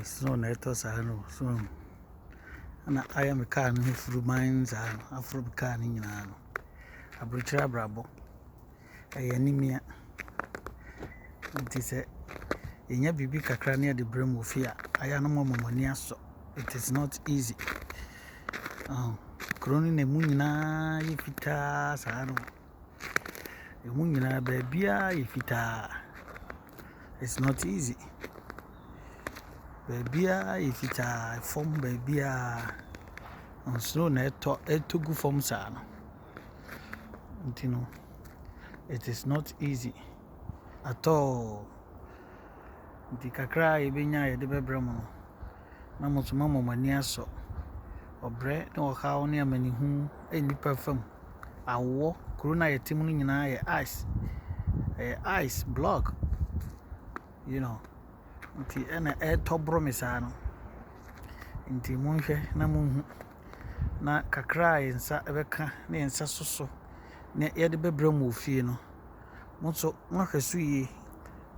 snow na eto saa no so na aya me car no furu man saa no afro me car ni nyina no Abrokyire abrabo ayanimia nti se enya bibi kakra na de brem ofia aya no momoni aso. It is not easy. Kroni na mu nyina yefita saa no emu nyina ba bia yefita. It's not easy. Babia yefita form babia on snow na eto gu form saa no nti no it is not easy at all. Nti kakra yebenya ye de bebrem no na motuma momani aso obre na ohaw ne amanihu enipa fam awo corona yetim no nyina ye ice block, you know. Nti ena etobro me saa no nti monhwe na monhu na kakra yensa ebeka na yensa soso na ye de bebrem ofie no monso mohweso yi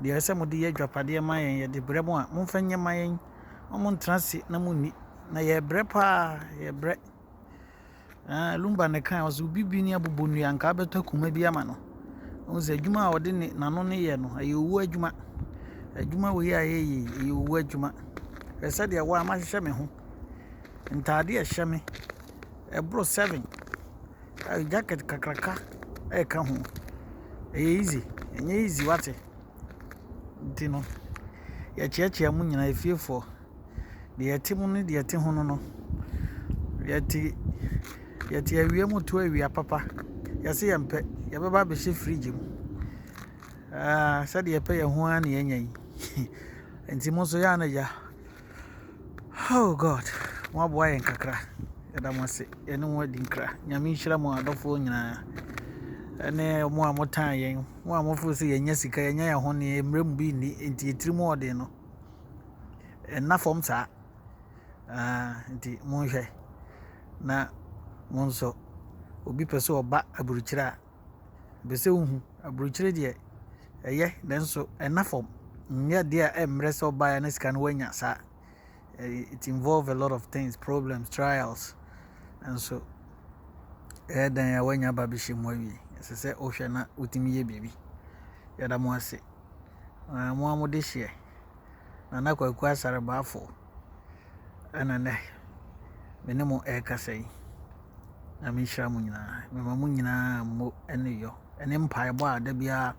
de ese mo de yadwapade ma yen ye de brem a momfa nyema yen omontrase na monni na ye bre pa ye bre lumba ne kan ozo bibi ni abobonu yanka beto kuma bi ama no onze adwuma a ode ne nano ne ye no aye owu adwuma we ya ye owu adwuma ese de wa ma hwehwe me ho ntade e hye me ebro 7 jacket kakraka e ka ho easy enye easy wate nti no ya chiachia mu nyina efiefo de yetimu ne de yeti ho no yeti awie mu to awia papa yase yempe yebeba be hye fridge mu sa de yepe ye ho an ye nyan nti mo so ya na ya. Oh God, mo boy en kakra yada mo se ene wo di nkra nyame nhira mo adofo nyina ene mo amotan yen mo amofo se yenya sika yenya ya ho ne emrem bi ni nti etirimu ode no enafem saa nti monhwe na monso obi pese oba Abrokyire a bese uhu Abrokyire de eye denso enafem nya de a emre so oba ya na sika no wanya saa. It involve a lot of things, problems, trials, and so then ya wanya babishi mwawi se ohwe na utimi ye bibi yada mo ase mo amode hye na kwaku asare baafo ana ne menemo ekasai na mi hira mu nyina me ma mu nyina mo ene yo ene mpai bo ada bia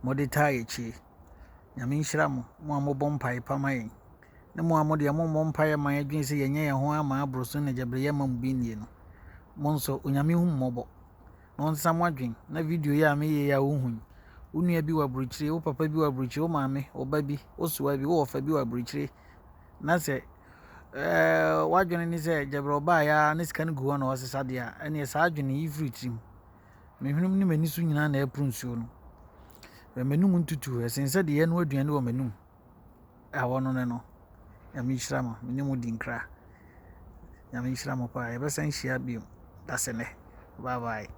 modita yechi nyame hira mo amobom pai pamayin ne mo amode mo mpai ma adwin se yenye ye ho ama abroso na jabre ye mam bi nie no monso onyame hu mmobo no nsam adwin na video ya me ye ya ohun unua bi wa Abrokyire wo papa bi wa Abrokyire wo maame oba bi osuwa bi wo fa bi wa Abrokyire na se wadwene ni se jabre oba ya na sika ne guwa na osesa de a ene sa adwene yi free trim mehunum ni mani so nyina na epronsuo no menum ntutu esense de ye no aduane wo menum awono ne no yami hira menemu di nkra yami hira pa e be san hia bi dasene bye bye.